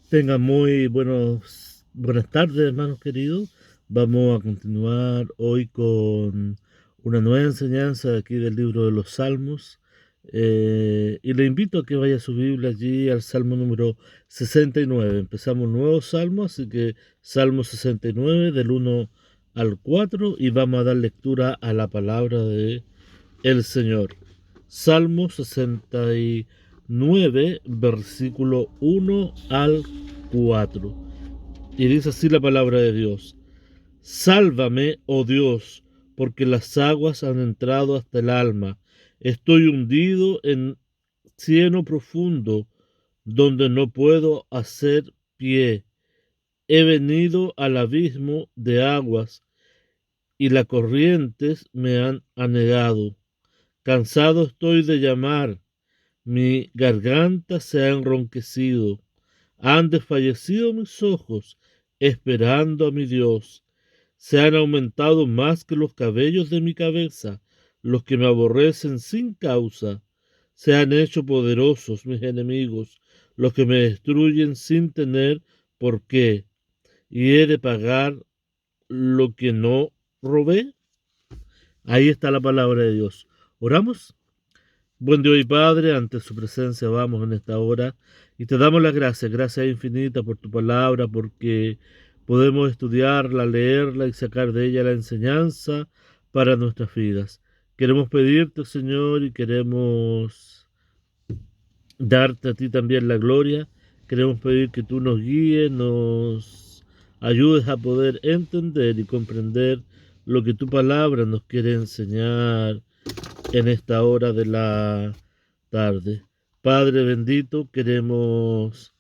Tengan muy buenas tardes, hermanos queridos. Vamos a continuar hoy con una nueva enseñanza de aquí del libro de los Salmos. Y le invito a que vaya a su Biblia allí al Salmo número 69. Empezamos un nuevo Salmo, así que Salmo 69 del 1 al 4 y vamos a dar lectura a la palabra de el Señor. Salmo 69, versículo 1 al 4. Y dice así la palabra de Dios. Sálvame, oh Dios, porque las aguas han entrado hasta el alma. Estoy hundido en cieno profundo, donde no puedo hacer pie. He venido al abismo de aguas, y las corrientes me han anegado. Cansado estoy de llamar, mi garganta se ha enronquecido, han desfallecido mis ojos, esperando a mi Dios. Se han aumentado más que los cabellos de mi cabeza, los que me aborrecen sin causa. Se han hecho poderosos mis enemigos, los que me destruyen sin tener por qué, y he de pagar lo que no robé. Ahí está la palabra de Dios. ¿Oramos? Buen Dios y Padre, ante su presencia vamos en esta hora y te damos las gracias, gracias infinitas por tu palabra, porque podemos estudiarla, leerla y sacar de ella la enseñanza para nuestras vidas. Queremos pedirte, Señor, y queremos darte a ti también la gloria. Queremos pedir que tú nos guíes, nos ayudes a poder entender y comprender lo que tu palabra nos quiere enseñar en esta hora de la tarde. Padre bendito, queremos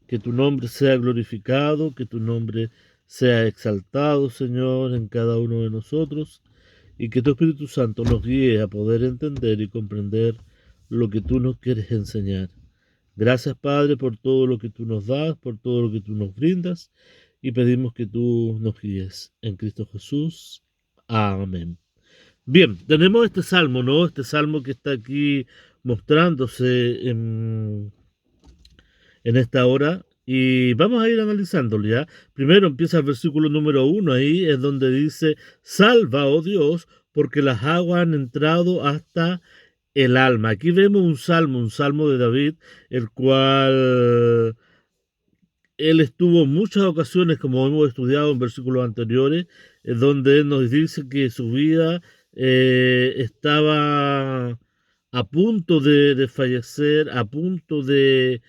que tu nombre sea glorificado, que tu nombre sea exaltado, Señor, en cada uno de nosotros, y que tu Espíritu Santo nos guíe a poder entender y comprender lo que tú nos quieres enseñar. Gracias, Padre, por todo lo que tú nos das, por todo lo que tú nos brindas, y pedimos que tú nos guíes. En Cristo Jesús. Amén. Bien, tenemos este salmo, ¿no? Este salmo que está aquí mostrándose en esta hora y vamos a ir analizándolo ya. Primero empieza el versículo número 1, ahí es donde dice, salva, oh Dios, porque las aguas han entrado hasta el alma. Aquí vemos un salmo de David, el cual él estuvo en muchas ocasiones, como hemos estudiado en versículos anteriores, donde él nos dice que su vida estaba a punto de fallecer, a punto de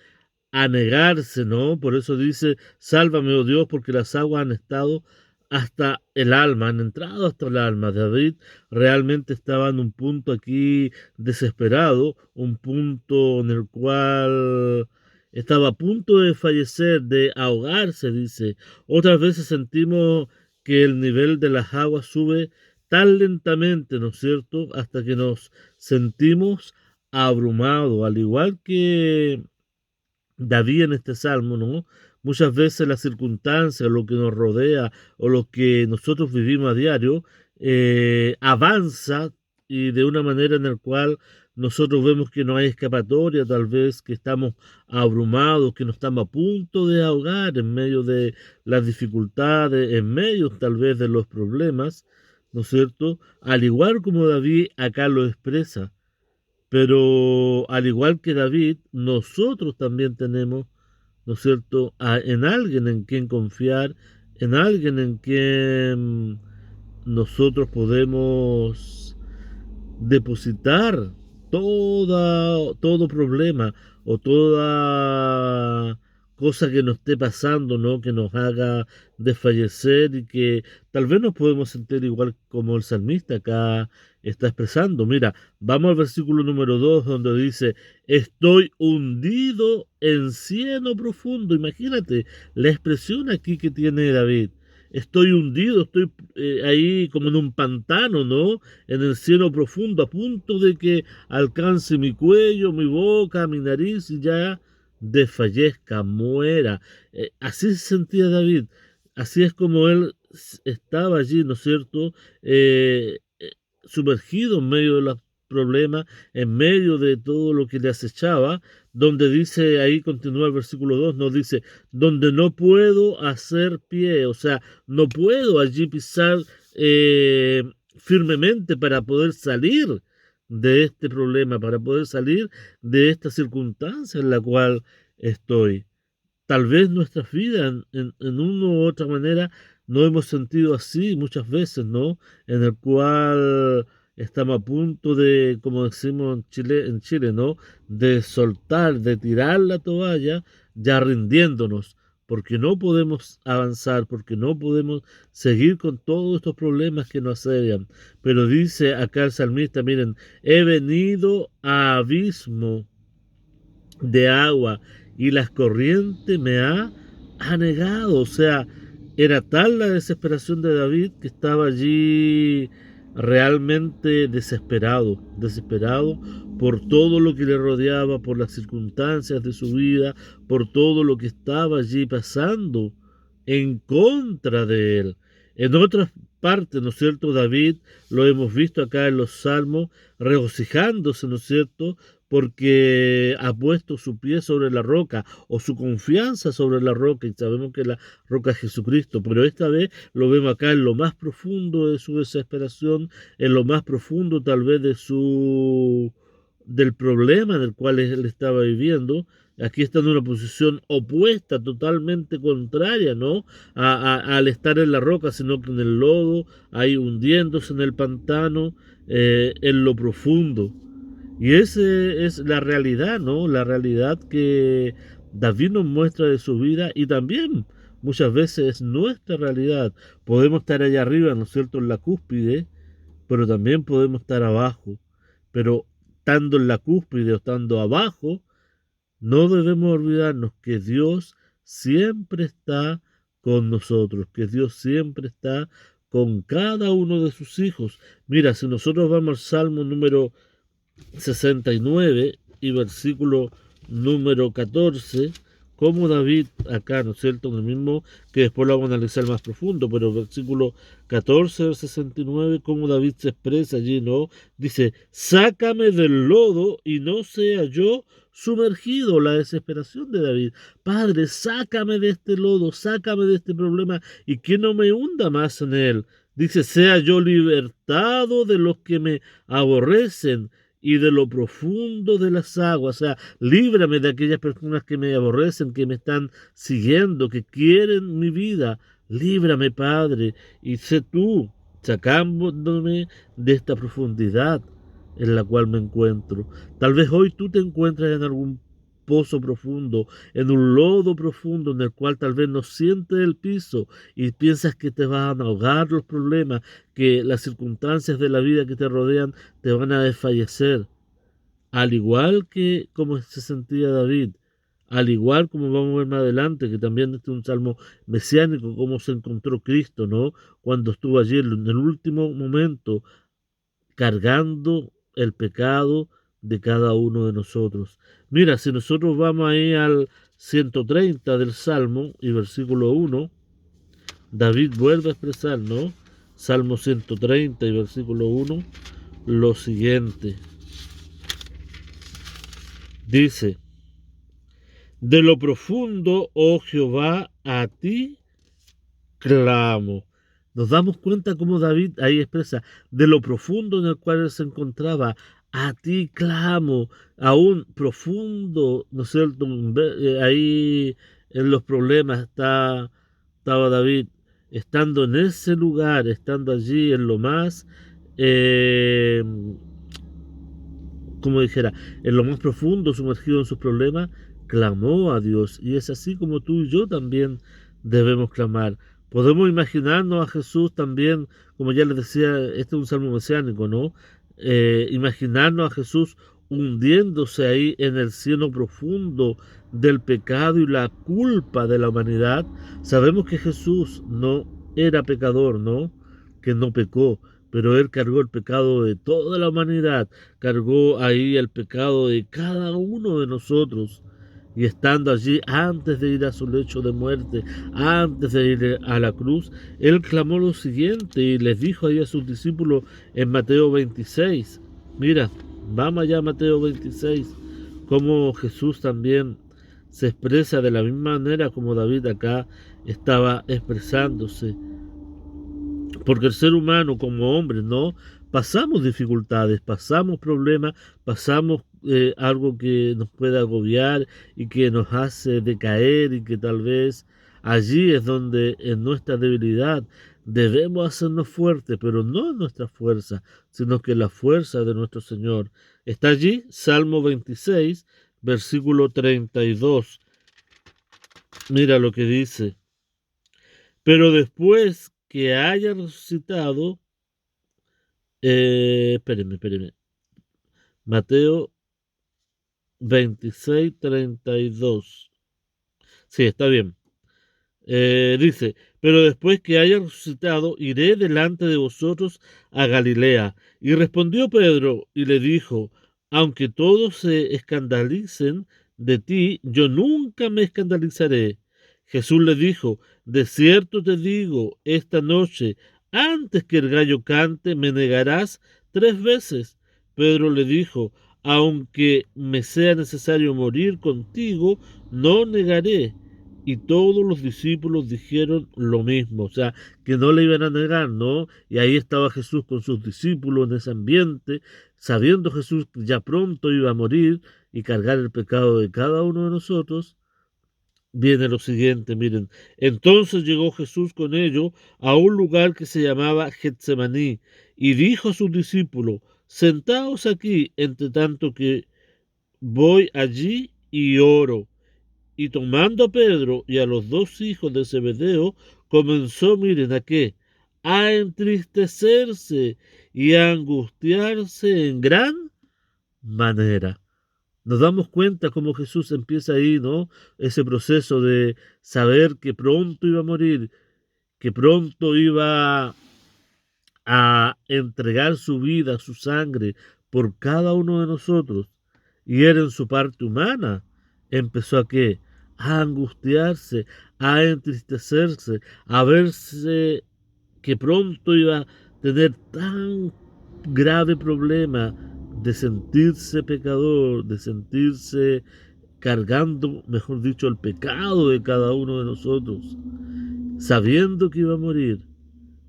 anegarse, ¿no? Por eso dice, sálvame, oh Dios, porque las aguas han estado hasta el alma, han entrado hasta el alma. David realmente estaba en un punto aquí desesperado, un punto en el cual estaba a punto de fallecer, de ahogarse, dice. Otras veces sentimos que el nivel de las aguas sube tan lentamente, ¿no es cierto?, hasta que nos sentimos abrumados, al igual que David en este salmo, ¿no? Muchas veces las circunstancias, lo que nos rodea o lo que nosotros vivimos a diario, avanza y de una manera en la cual nosotros vemos que no hay escapatoria, tal vez que estamos abrumados, que nos estamos a punto de ahogar en medio de las dificultades, en medio tal vez de los problemas, ¿no es cierto? Al igual como David acá lo expresa, pero al igual que David, nosotros también tenemos, ¿no es cierto?, en alguien en quien confiar, en alguien en quien nosotros podemos depositar todo problema o toda cosa que nos esté pasando, ¿no? Que nos haga desfallecer y que tal vez nos podemos sentir igual como el salmista acá está expresando. Mira, vamos al versículo número 2 donde dice, estoy hundido en cieno profundo. Imagínate la expresión aquí que tiene David. Estoy hundido, estoy ahí como en un pantano, ¿no? En el cielo profundo, a punto de que alcance mi cuello, mi boca, mi nariz y ya desfallezca, muera. Así se sentía David, así es como él estaba allí, ¿no es cierto? Sumergido en medio de los problemas, en medio de todo lo que le acechaba, donde dice, ahí continúa el versículo 2, nos dice, donde no puedo hacer pie, o sea, no puedo allí pisar firmemente para poder salir de este problema, para poder salir de esta circunstancia en la cual estoy. Tal vez nuestras vidas en una u otra manera no hemos sentido así muchas veces, ¿no? En el cual estamos a punto de, como decimos en Chile, ¿no? De soltar, de tirar la toalla, ya rindiéndonos, porque no podemos avanzar, porque no podemos seguir con todos estos problemas que nos asedian. Pero dice acá el salmista, miren, he venido a abismo de agua y las corrientes me ha anegado. O sea, era tal la desesperación de David que estaba allí realmente desesperado, desesperado por todo lo que le rodeaba, por las circunstancias de su vida, por todo lo que estaba allí pasando en contra de él. En otras partes, ¿no es cierto? David, lo hemos visto acá en los Salmos, regocijándose, ¿no es cierto? Porque ha puesto su pie sobre la roca o su confianza sobre la roca, y sabemos que la roca es Jesucristo, pero esta vez lo vemos acá en lo más profundo de su desesperación, en lo más profundo tal vez de su del problema en el cual él estaba viviendo. Aquí está en una posición opuesta, totalmente contraria, ¿no? Al estar en la roca, sino que en el lodo, ahí hundiéndose en el pantano, en lo profundo. Y esa es la realidad, ¿no? La realidad que David nos muestra de su vida y también muchas veces es nuestra realidad. Podemos estar allá arriba, ¿no es cierto?, en la cúspide, pero también podemos estar abajo. Pero estando en la cúspide o estando abajo, no debemos olvidarnos que Dios siempre está con nosotros, que Dios siempre está con cada uno de sus hijos. Mira, si nosotros vamos al Salmo número 69 y versículo número 14, como David acá, ¿no es cierto? En el mismo, que después lo vamos a analizar más profundo, pero versículo 14 del 69, como David se expresa allí, ¿no? Dice, sácame del lodo y no sea yo sumergido. La desesperación de David. Padre, sácame de este lodo, sácame de este problema y que no me hunda más en él. Dice, sea yo libertado de los que me aborrecen y de lo profundo de las aguas. O sea, líbrame de aquellas personas que me aborrecen, que me están siguiendo, que quieren mi vida. Líbrame, Padre, y sé tú sacándome de esta profundidad en la cual me encuentro. Tal vez hoy tú te encuentres en algún pozo profundo, en un lodo profundo en el cual tal vez no sientes el piso y piensas que te van a ahogar los problemas, que las circunstancias de la vida que te rodean te van a desfallecer. Al igual que como se sentía David, al igual como vamos a ver más adelante, que también este es un salmo mesiánico, cómo se encontró Cristo, ¿no? Cuando estuvo allí en el último momento, cargando el pecado de cada uno de nosotros. Mira, si nosotros vamos ahí al 130 del Salmo y versículo 1, David vuelve a expresar, ¿no? Salmo 130 y versículo 1, lo siguiente. Dice, de lo profundo, oh Jehová, a ti clamo. Nos damos cuenta cómo David ahí expresa, de lo profundo en el cual él se encontraba, a ti clamo, aún profundo, ¿no es cierto? Ahí en los problemas estaba David, estando en ese lugar, estando allí en lo más, como dijera, en lo más profundo, sumergido en sus problemas, clamó a Dios. Y es así como tú y yo también debemos clamar. Podemos imaginarnos a Jesús también, como ya les decía, este es un salmo mesiánico, ¿no? Imaginarnos a Jesús hundiéndose ahí en el cielo profundo del pecado y la culpa de la humanidad. Sabemos que Jesús no era pecador, ¿no? Que no pecó, pero él cargó el pecado de toda la humanidad, cargó ahí el pecado de cada uno de nosotros. Y estando allí, antes de ir a su lecho de muerte, antes de ir a la cruz, él clamó lo siguiente y les dijo ahí a sus discípulos en Mateo 26. Mira, vamos allá a Mateo 26, cómo Jesús también se expresa de la misma manera como David acá estaba expresándose. Porque el ser humano como hombre, ¿no? Pasamos dificultades, pasamos problemas, pasamos algo que nos puede agobiar y que nos hace decaer y que tal vez allí es donde en nuestra debilidad debemos hacernos fuertes, pero no en nuestra fuerza, sino que la fuerza de nuestro Señor. Está allí, Salmo 26, versículo 32. Mira lo que dice. Pero después que haya resucitado, espérenme. Mateo 26:32. Sí, está bien. Dice, pero después que haya resucitado, iré delante de vosotros a Galilea. Y respondió Pedro y le dijo, aunque todos se escandalicen de ti, yo nunca me escandalizaré. Jesús le dijo, de cierto te digo, esta noche, antes que el gallo cante, me negarás 3 veces. Pedro le dijo, aunque me sea necesario morir contigo, no negaré. Y todos los discípulos dijeron lo mismo, o sea, que no le iban a negar, ¿no? Y ahí estaba Jesús con sus discípulos en ese ambiente, sabiendo Jesús que ya pronto iba a morir y cargar el pecado de cada uno de nosotros. Viene lo siguiente, miren. Entonces llegó Jesús con ellos a un lugar que se llamaba Getsemaní y dijo a sus discípulos, sentaos aquí, entre tanto que voy allí y oro. Y tomando a Pedro y a los 2 hijos de Zebedeo, comenzó, miren a qué, a entristecerse y a angustiarse en gran manera. Nos damos cuenta cómo Jesús empieza ahí, ¿no? Ese proceso de saber que pronto iba a morir, que pronto iba a entregar su vida, su sangre por cada uno de nosotros. Y él en su parte humana empezó a qué? A angustiarse, a entristecerse, a verse que pronto iba a tener tan grave problema de sentirse pecador, de sentirse cargando, mejor dicho, el pecado de cada uno de nosotros, sabiendo que iba a morir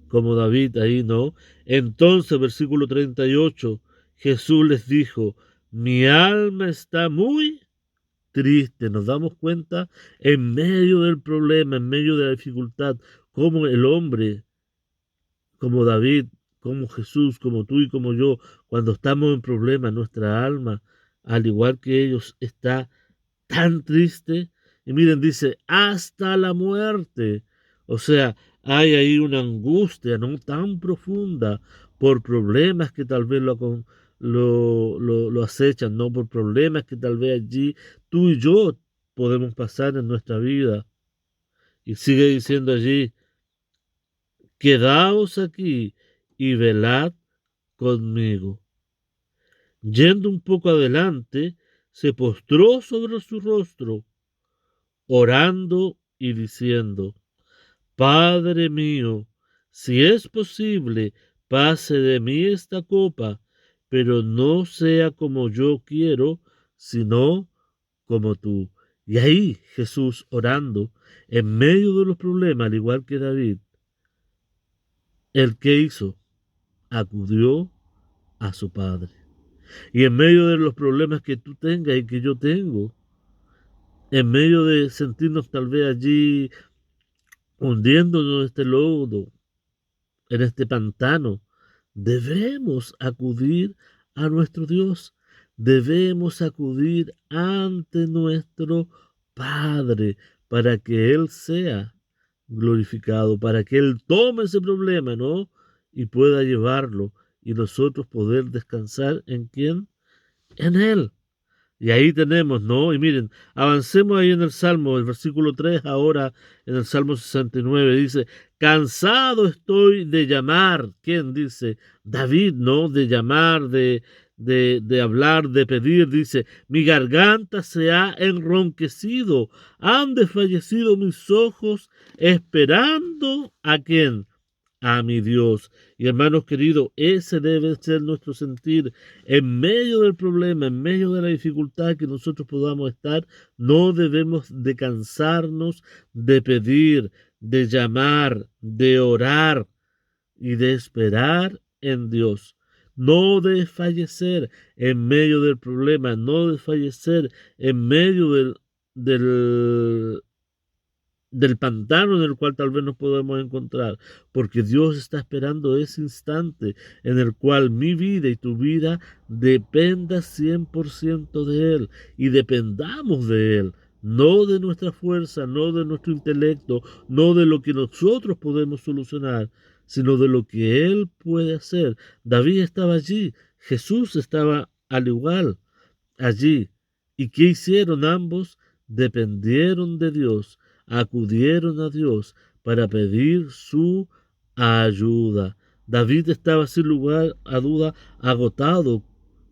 como David ahí, ¿no? Entonces, versículo 38, Jesús les dijo, mi alma está muy triste. Nos damos cuenta en medio del problema, en medio de la dificultad, como el hombre, como David, como Jesús, como tú y como yo, cuando estamos en problemas, nuestra alma, al igual que ellos, está tan triste. Y miren, dice, hasta la muerte. O sea, hay ahí una angustia no tan profunda por problemas que tal vez lo acechan, no por problemas que tal vez allí tú y yo podemos pasar en nuestra vida. Y sigue diciendo allí, quedaos aquí y velad conmigo. Yendo un poco adelante, se postró sobre su rostro orando y diciendo, Padre mío, si es posible, pase de mí esta copa, pero no sea como yo quiero, sino como tú. Y ahí Jesús orando, en medio de los problemas, al igual que David, el que hizo, acudió a su Padre. Y en medio de los problemas que tú tengas y que yo tengo, en medio de sentirnos tal vez allí hundiéndonos en este lodo, en este pantano, debemos acudir a nuestro Dios, debemos acudir ante nuestro Padre para que Él sea glorificado, para que Él tome ese problema, ¿no? Y pueda llevarlo y nosotros poder descansar en quién, en Él. Y ahí tenemos, ¿no? Y miren, avancemos ahí en el Salmo, el versículo 3, ahora en el Salmo 69, dice, cansado estoy de llamar. ¿Quién dice? David, ¿no? De llamar, de hablar, de pedir. Dice, mi garganta se ha enronquecido, han desfallecido mis ojos esperando a quién, a mi Dios. Y hermanos queridos, ese debe ser nuestro sentir en medio del problema, en medio de la dificultad que nosotros podamos estar. No debemos de cansarnos de pedir, de llamar, de orar y de esperar en Dios. No desfallecer en medio del problema, no desfallecer en medio del, del pantano en el cual tal vez nos podemos encontrar, porque Dios está esperando ese instante en el cual mi vida y tu vida dependa 100% de Él y dependamos de Él, no de nuestra fuerza, no de nuestro intelecto, no de lo que nosotros podemos solucionar, sino de lo que Él puede hacer. David estaba allí, Jesús estaba al igual allí. ¿Y qué hicieron ambos? Dependieron de Dios, acudieron a Dios para pedir su ayuda. David estaba sin lugar a duda agotado,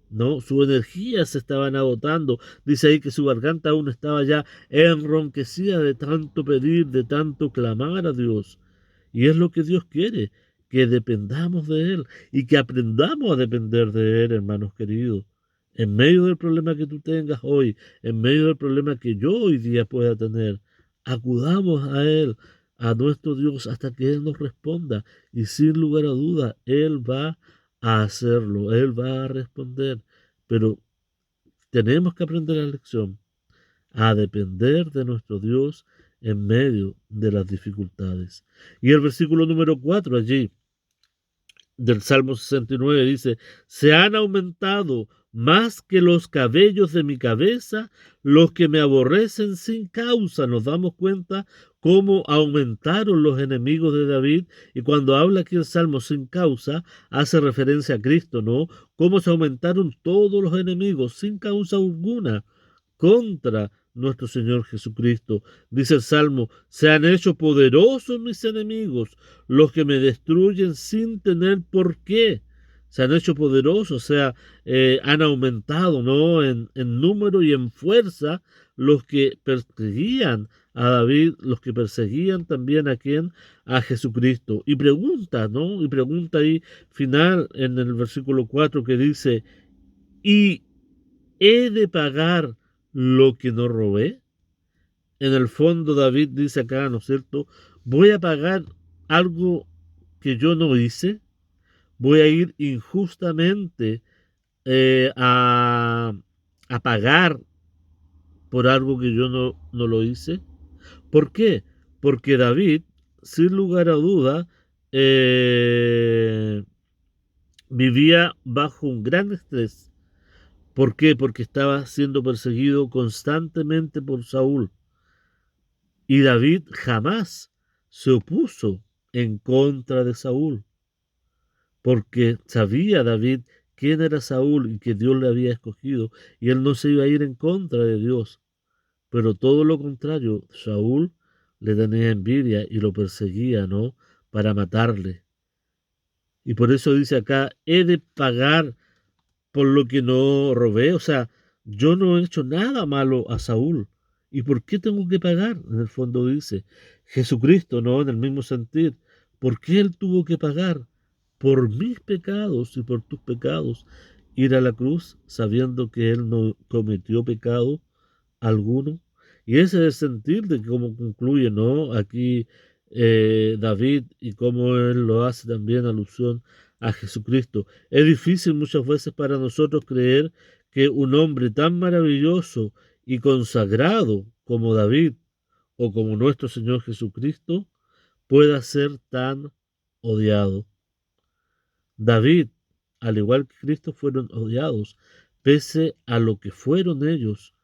¿no? Su energía se estaban agotando. Dice ahí que su garganta aún estaba ya enronquecida de tanto pedir, de tanto clamar a Dios. Y es lo que Dios quiere, que dependamos de Él y que aprendamos a depender de Él, hermanos queridos. En medio del problema que tú tengas hoy, en medio del problema que yo hoy día pueda tener, acudamos a Él, a nuestro Dios, hasta que Él nos responda. Y sin lugar a duda, Él va a hacerlo, Él va a responder. Pero tenemos que aprender la lección, a depender de nuestro Dios en medio de las dificultades. Y el versículo número 4 allí del Salmo 69 dice, se han aumentado más que los cabellos de mi cabeza los que me aborrecen sin causa. Nos damos cuenta cómo aumentaron los enemigos de David, y cuando habla aquí el Salmo sin causa, hace referencia a Cristo, ¿no? Cómo se aumentaron todos los enemigos sin causa alguna contra nuestro Señor Jesucristo. Dice el Salmo, se han hecho poderosos mis enemigos, los que me destruyen sin tener por qué. Se han hecho poderosos, o sea, han aumentado, ¿no? En número y en fuerza los que perseguían a David, los que perseguían también a quién, a Jesucristo. Y pregunta, ¿no? Y pregunta ahí final en el versículo 4 que dice, ¿y he de pagar lo que no robé? En el fondo David dice acá, ¿no es cierto? Voy a pagar algo que yo no hice, voy a ir injustamente eh, a, a pagar por algo que yo no lo hice. ¿Por qué? Porque David, sin lugar a duda, eh, vivía bajo un gran estrés. ¿Por qué? Porque estaba siendo perseguido constantemente por Saúl. Y David jamás se opuso en contra de Saúl, porque sabía David quién era Saúl y que Dios le había escogido, y él no se iba a ir en contra de Dios. Pero todo lo contrario, Saúl le tenía envidia y lo perseguía, ¿no? Para matarle. Y por eso dice acá, he de pagar por lo que no robé. O sea, yo no he hecho nada malo a Saúl. ¿Y por qué tengo que pagar? En el fondo dice Jesucristo, ¿no? En el mismo sentido. ¿Por qué Él tuvo que pagar? Por mis pecados y por tus pecados. Ir a la cruz sabiendo que Él no cometió pecado alguno. Y ese es el sentir de cómo concluye, ¿no? Aquí David, y cómo él lo hace también alusión a Jesucristo. Es difícil muchas veces para nosotros creer que un hombre tan maravilloso y consagrado como David o como nuestro Señor Jesucristo pueda ser tan odiado. David, al igual que Cristo, fueron odiados, pese a lo que fueron ellos.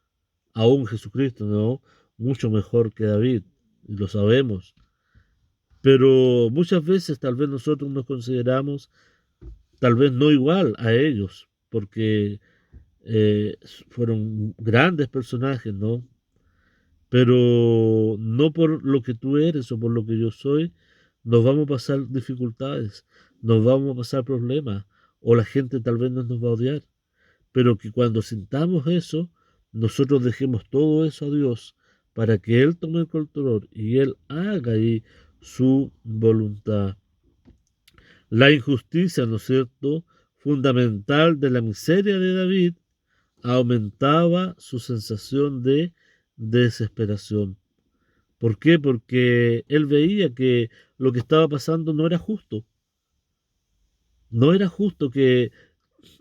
Aún Jesucristo, ¿no? Mucho mejor que David, y lo sabemos. Pero muchas veces tal vez nosotros nos consideramos tal vez no igual a ellos, porque fueron grandes personajes, ¿no? Pero no por lo que tú eres o por lo que yo soy, nos vamos a pasar dificultades, nos vamos a pasar problemas, o la gente tal vez no nos va a odiar, pero que cuando sintamos eso, nosotros dejemos todo eso a Dios para que Él tome el control y Él haga ahí su voluntad. La injusticia, ¿no es cierto?, fundamental de la miseria de David aumentaba su sensación de desesperación. ¿Por qué? Porque él veía que lo que estaba pasando no era justo. No era justo que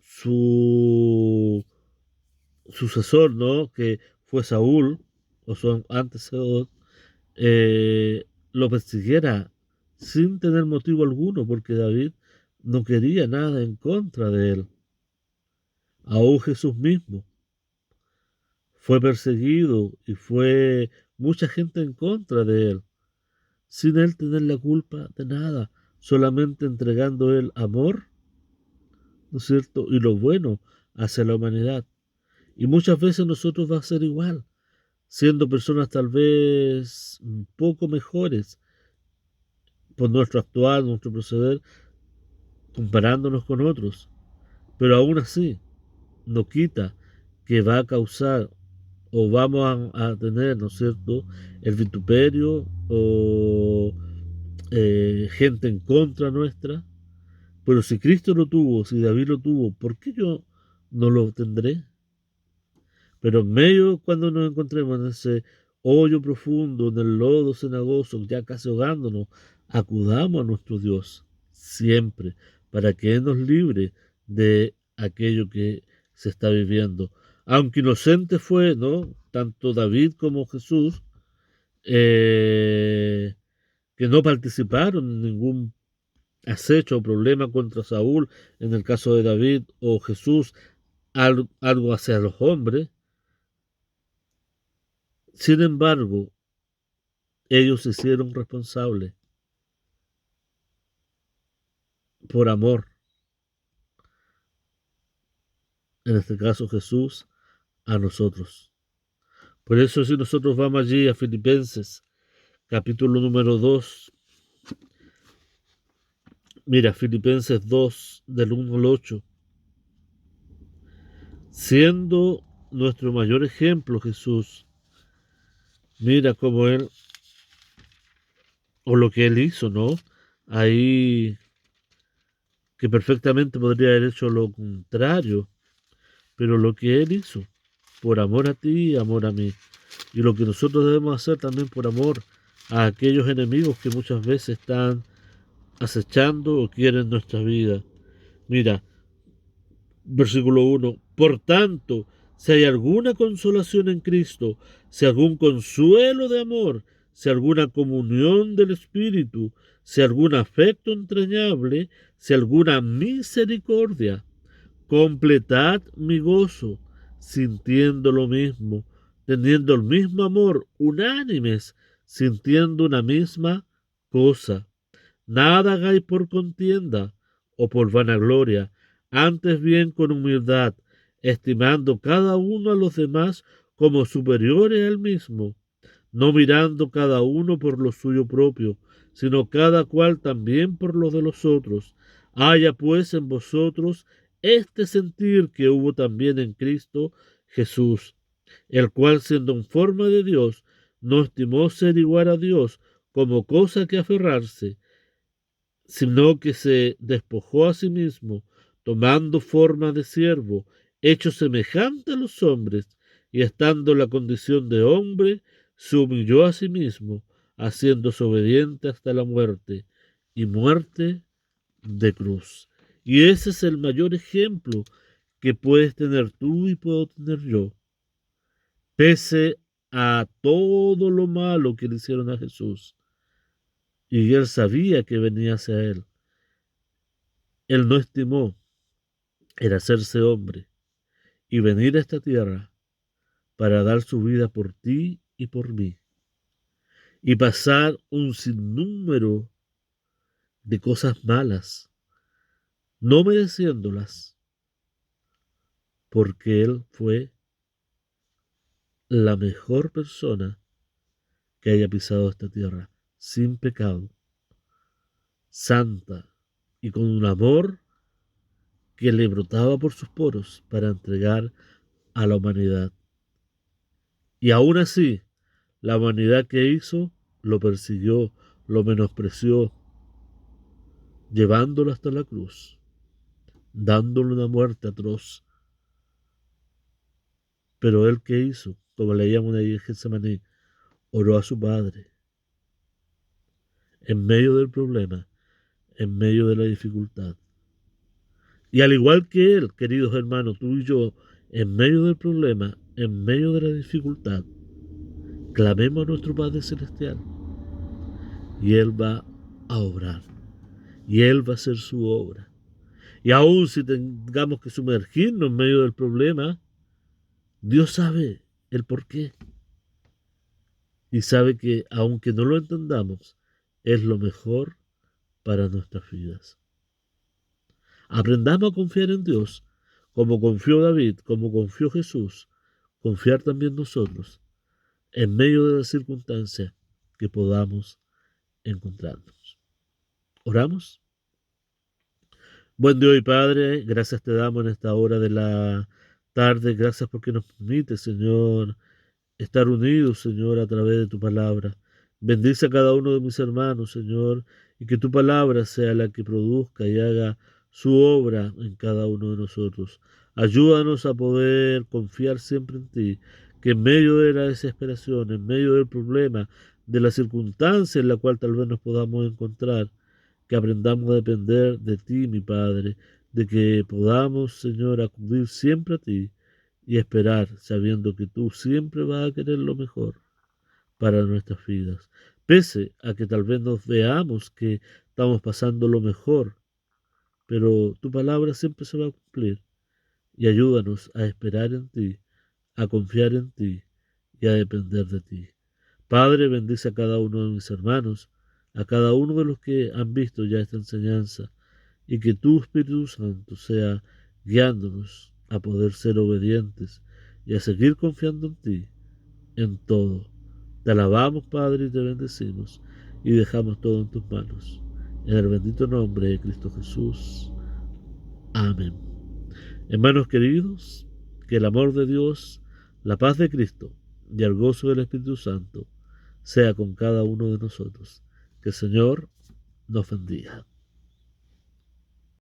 su sucesor, ¿no?, que fue Saúl, o su antecesor, lo persiguiera sin tener motivo alguno, porque David no quería nada en contra de él. Aún Jesús mismo fue perseguido y fue mucha gente en contra de él, sin él tener la culpa de nada, solamente entregando él amor, ¿no es cierto?, y lo bueno hacia la humanidad. Y muchas veces nosotros va a ser igual, siendo personas tal vez un poco mejores por nuestro actuar, nuestro proceder, comparándonos con otros. Pero aún así, no quita que va a causar o vamos a tener, ¿no es cierto?, el vituperio o gente en contra nuestra. Pero si Cristo lo tuvo, si David lo tuvo, ¿por qué yo no lo tendré? Pero en medio, cuando nos encontremos en ese hoyo profundo, en el lodo cenagoso, ya casi ahogándonos, acudamos a nuestro Dios siempre para que Él nos libre de aquello que se está viviendo. Aunque inocente fue, ¿no?, tanto David como Jesús, eh, que no participaron en ningún acecho o problema contra Saúl, en el caso de David, o Jesús, algo hacia los hombres. Sin embargo, ellos se hicieron responsables por amor, en este caso Jesús, a nosotros. Por eso si nosotros vamos allí a Filipenses, capítulo número 2, mira, Filipenses 2, del 1 al 8, siendo nuestro mayor ejemplo Jesús, mira cómo Él, o lo que Él hizo, ¿no? Ahí que perfectamente podría haber hecho lo contrario, pero lo que Él hizo, por amor a ti y amor a mí. Y lo que nosotros debemos hacer también por amor a aquellos enemigos que muchas veces están acechando o quieren nuestra vida. Mira, versículo 1. Por tanto, si hay alguna consolación en Cristo, si algún consuelo de amor, si alguna comunión del Espíritu, si algún afecto entrañable, si alguna misericordia, completad mi gozo, sintiendo lo mismo, teniendo el mismo amor, unánimes, sintiendo una misma cosa. Nada hagáis por contienda o por vanagloria, antes bien con humildad, estimando cada uno a los demás como superiores al mismo, no mirando cada uno por lo suyo propio, sino cada cual también por lo de los otros. Haya pues en vosotros este sentir que hubo también en Cristo Jesús, el cual siendo en forma de Dios, no estimó ser igual a Dios como cosa que aferrarse, sino que se despojó a sí mismo, tomando forma de siervo, hecho semejante a los hombres, y estando en la condición de hombre, se humilló a sí mismo, haciéndose obediente hasta la muerte, y muerte de cruz. Y ese es el mayor ejemplo que puedes tener tú y puedo tener yo. Pese a todo lo malo que le hicieron a Jesús, y él sabía que venía hacia él, él no estimó el hacerse hombre y venir a esta tierra para dar su vida por ti y por mí, y pasar un sinnúmero de cosas malas, no mereciéndolas, porque Él fue la mejor persona que haya pisado esta tierra, sin pecado, santa y con un amor que le brotaba por sus poros para entregar a la humanidad. Y aún así, la humanidad que hizo lo persiguió, lo menospreció, llevándolo hasta la cruz, dándole una muerte atroz. Pero él, ¿qué hizo? Como leíamos ahí en Getsemaní, oró a su Padre en medio del problema, en medio de la dificultad. Y al igual que él, queridos hermanos, tú y yo, en medio del problema, en medio de la dificultad, clamemos a nuestro Padre Celestial y Él va a obrar y Él va a hacer su obra. Y aun si tengamos que sumergirnos en medio del problema, Dios sabe el porqué y sabe que aunque no lo entendamos, es lo mejor para nuestras vidas. Aprendamos a confiar en Dios, como confió David, como confió Jesús, confiar también nosotros, en medio de las circunstancias que podamos encontrarnos. ¿Oramos? Buen Dios y Padre, gracias te damos en esta hora de la tarde, gracias porque nos permite, Señor, estar unidos, Señor, a través de tu palabra. Bendice a cada uno de mis hermanos, Señor, y que tu palabra sea la que produzca y haga su obra en cada uno de nosotros. Ayúdanos a poder confiar siempre en ti, que en medio de la desesperación, en medio del problema, de la circunstancia en la cual tal vez nos podamos encontrar, que aprendamos a depender de ti, mi Padre, de que podamos, Señor, acudir siempre a ti y esperar sabiendo que tú siempre vas a querer lo mejor para nuestras vidas. Pese a que tal vez nos veamos que estamos pasando lo mejor, pero tu palabra siempre se va a cumplir y ayúdanos a esperar en ti, a confiar en ti y a depender de ti. Padre, bendice a cada uno de mis hermanos, a cada uno de los que han visto ya esta enseñanza, y que tu Espíritu Santo sea guiándonos a poder ser obedientes y a seguir confiando en ti en todo. Te alabamos, Padre, y te bendecimos, y dejamos todo en tus manos. En el bendito nombre de Cristo Jesús. Amén. Hermanos queridos, que el amor de Dios, la paz de Cristo y el gozo del Espíritu Santo sea con cada uno de nosotros. Que el Señor nos bendiga.